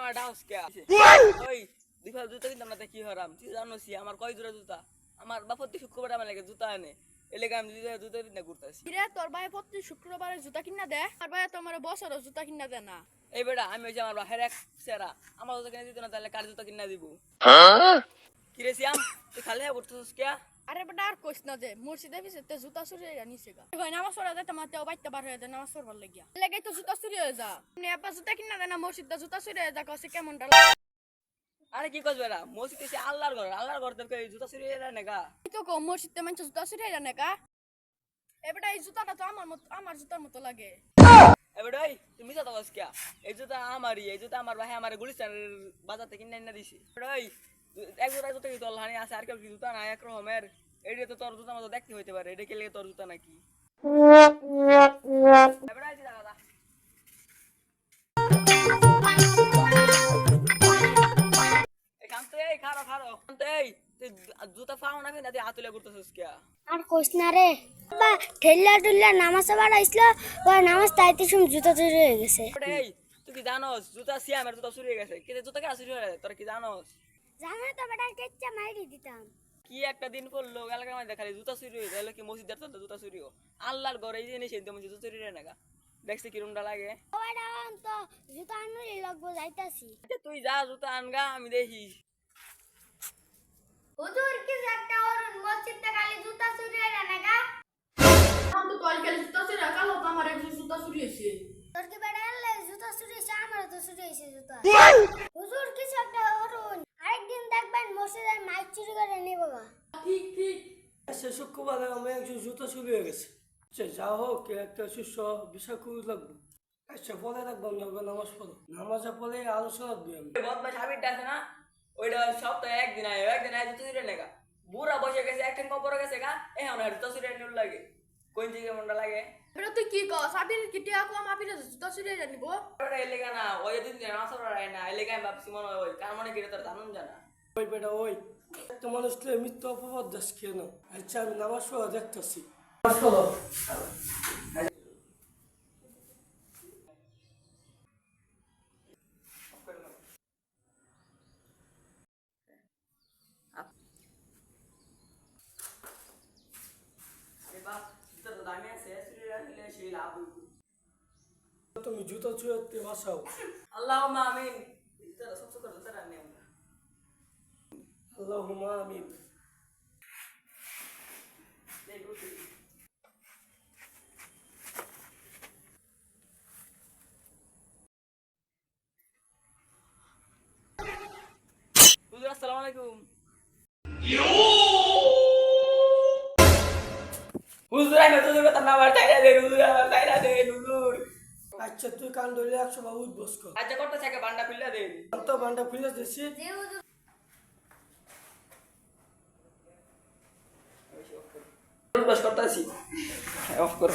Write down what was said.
আমার ডাউস কে ওই দুই ফাল জুতা কিনতাম না কি হরাম তুই জানোস আমার কয় জোড়া জুতা আমার বাপ প্রতি শুক্রবার আমার লাগে জুতা আনে এলাকা আমি জুতা কিনা ঘুরতেছি কিরে তোর ভাই প্রতি শুক্রবারে জুতা কিনা দে আর ভাই তোমার বছরও জুতা কিনা দে না এই বেটা আমি ওই যে আমার বাহের এক সেরা আমার জুতা কিনে দিত না তাহলে কার জুতা কিনা দিব কিরে সিয়াম তুই খালি হ্যাঁ করতেছিস কে আরে বেটা আর কইস না যে মসজিদে পিছতে জুতা চুরি হয়ে নিছে গা ভাই নামাজ পড়া যাইতে মাতে বাইতে বার হয়ে যায় নামাজ পড়বার লাগিয়া লাগেই তো জুতা চুরি হয়ে যা নে আপা জুতা কিনা দে না মসজিদে জুতা চুরি হয়ে যা কসে কেমনটা আরে কি কস বেটা মসজিদ এসে আল্লাহর ঘর থেকে জুতা চুরি হয়ে যায় না গা তুই তো কম মসজিদে মানুষ জুতা চুরি হয়ে যায় না গা এ বেটা এই জুতাটা তো আমার জুতার মতো লাগে এ বেটা ওই তুমি মিছা তো কে এই জুতা আমারই এই জুতা আমার ভাই আমার গুলিস্তানের বাজার থেকে কিনে এনে দিছি বেটা ওই এক জোড়া জুতা কি তোর হানি আছে আর কেউ কি জুতা না এক রকমের এইটা তো তোর জুতার মতো দেখতে হইতে পারে এটা কে লেগে তোর জুতা নাকি বেটা এই দাদা জুতা পাও না না হাতুলে করতেছিস কে আর কইস না রে বাবা ঠেল্লা টুল্লা নামাজ পড়াইছিল ওই নামাজ তাইতে শুন জুতা চুরি হয়ে গেছে এই তুই কি জানোস জুতা সিয়ামের জুতা চুরি হয়ে গেছে কিন্তু জুতা কেন চুরি হয়ে গেছে তোরা কি জানোস জানো তো বেটা কেচ্চা মাইরি দিতাম কি একটা দিন পড়লো এলাকার মধ্যে খালি জুতা চুরি হয়ে যায় কি মসজিদের তো জুতা চুরি হো আল্লাহর ঘরে এই জিনিস একদম জুতা চুরি রে নাগা দেখছি কিরমটা লাগে ও বেটা তো জুতা আনুলি লাগবো যাইতাছি তুই যা জুতা আনগা আমি দেখি হুজুর কি একটা অরুণ মসজিদে খালি জুতা চুরি হয়ে নাগা আমি তো কল গেল জুতা চুরি কালো তো আমার এক জুতা চুরি হইছে তোর কি বেটা এলে জুতা চুরি হইছে আমার তো চুরি হইছে জুতা হুজুর কি একটা অরুণ আরেকদিন দেখবেন মসজিদের মাইক চুরি করে নিয়ে বাবা ঠিক সে শুক্রবারে আমি একজন জুতো চুরি হয়ে গেছে সে যা হোক একটা শিষ্য বিষয় খুবই লাগবে আচ্ছা পরে রাখবো নামাজ পড়ো নামাজে পরে আলোচনা দিই আমি বদমাশ হাবিবটা আছে না ওইটা সপ্তাহে একদিন আয় জুতা চুরি নেগা বুড়া বসে গেছে একদিন কপরে গেছে গা এখন জুতা চুরি নিউ লাগে কোন দিকে মনটা লাগে বেটা তুই কি কস আবির কিটিয়া কম আবির জুতা চুরি হয়ে জানিব ওটা এলাকা না ওই দিন নামাজ পড়ায় না এলাকা আমি ভাবছি মনে হয় ওই কার মনে কিনে তোর জানুন জানা ওই বেটা ওই একটা মানুষকে মৃত্যু অপবাদ দাস কেন আচ্ছা আমি নামাজ পড়া দেখতেছি নামাজ পড়ো তুমি জুতো চুয়াতে বাসাও আল্লাহুম্মা আমিন জুতাটা সব করে জুতাটা নিয়ে আমরা আল্লাহুম্মা আমিন হুজুর আসসালামু আলাইকুম হুজুর আমি তো কথা না আমার তাইরা দে হুজুর আমার তাইরা দে হুজুর আচ্ছা তুই কান ধরলে 100 বাবু বস কর আচ্ছা করতে থাকে বান্ডা খুললা দেন তো বান্ডা খুলে দিছি যে হুজুর বস করতেছি অফ করো